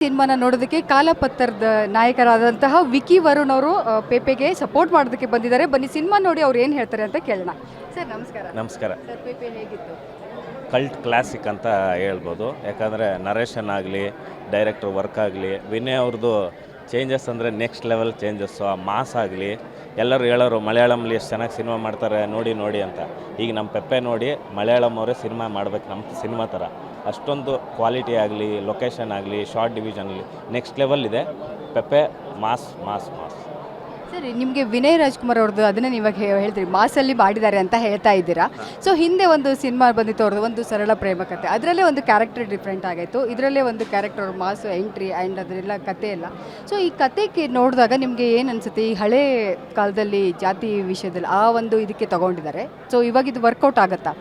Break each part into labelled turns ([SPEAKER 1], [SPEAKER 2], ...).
[SPEAKER 1] ಸಿನಿಮಾನ ನೋಡೋದಕ್ಕೆ ಕಾಲಪತ್ರದ ನಾಯಕರಾದಂತಹ ವಿಕಿ ವರುಣ್ ಅವರು ಪೇಪೆಗೆ ಸಪೋರ್ಟ್ ಮಾಡೋದಕ್ಕೆ ಬಂದಿದ್ದಾರೆ. ಬನ್ನಿ ಸಿನಿಮಾ ನೋಡಿ ಅವ್ರು ಏನು ಹೇಳ್ತಾರೆ ಅಂತ ಕೇಳೋಣ. ಸರ್ ನಮಸ್ಕಾರ.
[SPEAKER 2] ನಮಸ್ಕಾರ.
[SPEAKER 1] ಸರ್ ಪೇಪೆ ಹೇಗಿತ್ತು?
[SPEAKER 2] ಕಲ್ಟ್ ಕ್ಲಾಸಿಕ್ ಅಂತ ಹೇಳ್ಬೋದು. ಯಾಕಂದರೆ ನರೇಷನ್ ಆಗಲಿ, ಡೈರೆಕ್ಟ್ರ್ ವರ್ಕ್ ಆಗಲಿ, ವಿನಯ್ ಅವ್ರದ್ದು ಚೇಂಜಸ್ ಅಂದರೆ ನೆಕ್ಸ್ಟ್ ಲೆವೆಲ್ ಚೇಂಜಸ್ಸು. ಆ ಮಾಸ್ ಆಗಲಿ, ಎಲ್ಲರೂ ಹೇಳೋರು ಮಲಯಾಳಂಲಿ ಎಷ್ಟು ಚೆನ್ನಾಗಿ ಸಿನಿಮಾ ಮಾಡ್ತಾರೆ ನೋಡಿ ನೋಡಿ ಅಂತ. ಈಗ ನಮ್ಮ ಪೆಪ್ಪೆ ನೋಡಿ ಮಲಯಾಳಂ ಅವರೇ ಸಿನಿಮಾ ಮಾಡಬೇಕು ನಮ್ಮ ಸಿನಿಮಾ ಥರ. ಅಷ್ಟೊಂದು ಕ್ವಾಲಿಟಿ ಆಗಲಿ, ಲೊಕೇಶನ್ ಆಗಲಿ, ಶಾರ್ಟ್ ಡಿವಿಷನ್ ಆಗಲಿ ನೆಕ್ಸ್ಟ್ ಲೆವೆಲ್ ಇದೆ. ಪೆಪ್ಪೆ ಮಾಸ್ ಮಾಸ್ ಮಾಸ್.
[SPEAKER 1] ಸರ್ ನಿಮಗೆ ವಿನಯ್ ರಾಜ್ಕುಮಾರ್ ಅವ್ರದ್ದು ಅದನ್ನೇ ನೀವಾಗ ಹೇಳ್ತೀರಿ ಮಾಸಲ್ಲಿ ಮಾಡಿದ್ದಾರೆ ಅಂತ ಹೇಳ್ತಾ ಇದ್ದೀರಾ. ಸೊ ಹಿಂದೆ ಒಂದು ಸಿನಿಮಾ ಬಂದಿತ್ತು ಅವ್ರದ್ದು, ಒಂದು ಸರಳ ಪ್ರೇಮ ಕಥೆ. ಅದರಲ್ಲೇ ಒಂದು ಕ್ಯಾರೆಕ್ಟರ್ ಡಿಫ್ರೆಂಟ್ ಆಗಿತ್ತು, ಇದರಲ್ಲೇ ಒಂದು ಕ್ಯಾರೆಕ್ಟರ್ ಅವ್ರ ಮಾಸು ಎಂಟ್ರಿ ಆ್ಯಂಡ್ ಅದರೆಲ್ಲ ಕತೆ ಎಲ್ಲ. ಸೊ ಈ ಕತೆಗೆ ನೋಡಿದಾಗ ನಿಮಗೆ ಏನು ಅನಿಸುತ್ತೆ? ಈ ಹಳೆ ಕಾಲದಲ್ಲಿ ಜಾತಿ ವಿಷಯದಲ್ಲಿ ಆ ಒಂದು ಇದಕ್ಕೆ ತೊಗೊಂಡಿದ್ದಾರೆ. ಸೊ ಇವಾಗ ಇದು ವರ್ಕೌಟ್ ಆಗುತ್ತಾ?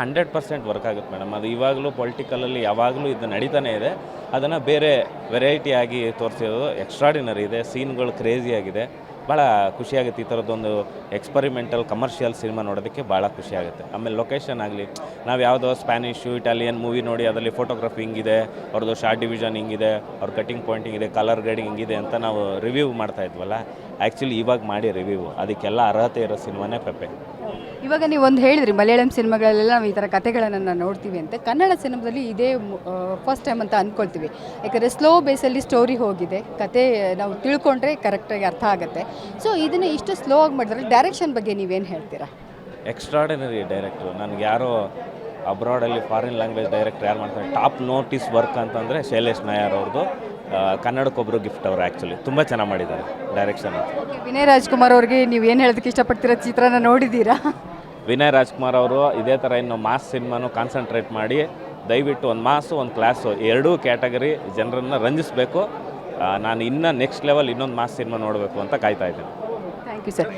[SPEAKER 2] 100% ವರ್ಕ್ ಆಗುತ್ತೆ ಮೇಡಮ್. ಅದು ಇವಾಗಲೂ ಪೊಲಿಟಿಕಲಲ್ಲಿ ಯಾವಾಗಲೂ ಇದು ನಡೀತಾನೆ ಇದೆ. ಅದನ್ನು ಬೇರೆ ವೆರೈಟಿಯಾಗಿ ತೋರಿಸಿರೋದು ಎಕ್ಸ್ಟ್ರಾಡಿನರಿ ಇದೆ. ಸೀನ್ಗಳು ಕ್ರೇಜಿಯಾಗಿದೆ. ಭಾಳ ಖುಷಿಯಾಗುತ್ತೆ. ಈ ಥರದ್ದೊಂದು ಎಕ್ಸ್ಪರಿಮೆಂಟಲ್ ಕಮರ್ಷಿಯಲ್ ಸಿನಿಮಾ ನೋಡೋದಕ್ಕೆ ಭಾಳ ಖುಷಿಯಾಗುತ್ತೆ. ಆಮೇಲೆ ಲೊಕೇಶನ್ ಆಗಲಿ, ನಾವು ಯಾವುದೋ ಸ್ಪ್ಯಾನಿಷು ಇಟಾಲಿಯನ್ ಮೂವಿ ನೋಡಿ ಅದರಲ್ಲಿ ಫೋಟೋಗ್ರಫಿ ಹಿಂಗಿದೆ, ಅವ್ರದ್ದು ಶಾರ್ಟ್ ಡಿವಿಷನ್ ಹಿಂಗಿದೆ, ಅವ್ರ ಕಟಿಂಗ್ ಪಾಯಿಂಟ್ ಹಿಂಗಿದೆ, ಕಲರ್ ಗ್ರೇಡಿಂಗ್ ಹಿಂಗಿದೆ ಅಂತ ನಾವು ರಿವ್ಯೂ ಮಾಡ್ತಾ ಇದ್ವಲ್ಲ. ಆ್ಯಕ್ಚುಲಿ ಇವಾಗ ಮಾಡಿ ರಿವ್ಯೂ ಅದಕ್ಕೆಲ್ಲ ಅರ್ಹತೆ ಇರೋ ಸಿನಿಮಾನೇ ಪೆಪ್ಪೆ.
[SPEAKER 1] ಇವಾಗ ನೀವು ಒಂದು ಹೇಳಿದ್ರಿ ಮಲಯಾಳಂ ಸಿನಿಮಾಗಳಲ್ಲೆಲ್ಲ ನಾವು ಈ ಥರ ಕತೆಗಳನ್ನು ನೋಡ್ತೀವಿ ಅಂತ. ಕನ್ನಡ ಸಿನಿಮಾದಲ್ಲಿ ಇದೇ ಫಸ್ಟ್ ಟೈಮ್ ಅಂತ ಅಂದ್ಕೊಳ್ತೀವಿ. ಯಾಕಂದರೆ ಸ್ಲೋ ಬೇಸಲ್ಲಿ ಸ್ಟೋರಿ ಹೋಗಿದೆ, ಕತೆ ನಾವು ತಿಳ್ಕೊಂಡ್ರೆ ಕರೆಕ್ಟಾಗಿ ಅರ್ಥ ಆಗುತ್ತೆ. ಸೊ ಇದನ್ನು ಇಷ್ಟು ಸ್ಲೋ ಆಗಿ ಮಾಡಿದ್ರೆ ಡೈರೆಕ್ಷನ್ ಬಗ್ಗೆ ನೀವೇನು ಹೇಳ್ತೀರಾ?
[SPEAKER 2] ಎಕ್ಸ್ಟ್ರಾಡಿನರಿ ಡೈರೆಕ್ಟ್ರು. ನನಗೆ ಯಾರೋ ಅಬ್ರಾಡಲ್ಲಿ ಫಾರಿನ್ ಲ್ಯಾಂಗ್ವೇಜ್ ಡೈರೆಕ್ಟ್ರ್ ಯಾರು ಮಾಡ್ತಾರೆ ಟಾಪ್ ನೋಟಿಸ್ ವರ್ಕ್ ಅಂತಂದರೆ ಶೈಲೇಶ್ ನಾಯರ್ ಅವ್ರದ್ದು. ಕನ್ನಡಕ್ಕೊಬ್ಬರು ಗಿಫ್ಟ್ ಅವರು. ಆ್ಯಕ್ಚುಲಿ ತುಂಬ ಚೆನ್ನಾಗಿ ಮಾಡಿದ್ದಾರೆ ಡೈರೆಕ್ಷನ್.
[SPEAKER 1] ವಿನಯ್ ರಾಜ್ಕುಮಾರ್ ಅವ್ರಿಗೆ ನೀವು ಏನು ಹೇಳೋದಕ್ಕೆ ಇಷ್ಟಪಡ್ತೀರಾ? ಚಿತ್ರನ ನೋಡಿದ್ದೀರಾ?
[SPEAKER 2] ವಿನಯ್ ರಾಜ್ಕುಮಾರ್ ಅವರು ಇದೇ ಥರ ಇನ್ನು ಮಾಸ್ ಸಿನಿಮಾನು ಕಾನ್ಸಂಟ್ರೇಟ್ ಮಾಡಿ ದಯವಿಟ್ಟು ಒಂದು ಮಾಸು ಒಂದು ಕ್ಲಾಸು ಎರಡೂ ಕ್ಯಾಟಗರಿ ಜನರನ್ನು ರಂಜಿಸಬೇಕು. ನಾನು ಇನ್ನೂ ನೆಕ್ಸ್ಟ್ ಲೆವೆಲ್ ಇನ್ನೊಂದು ಮಾಸ್ ಸಿನಿಮಾ ನೋಡಬೇಕು ಅಂತ ಕಾಯ್ತಾ ಇದ್ದೀನಿ.
[SPEAKER 1] Thank you sir.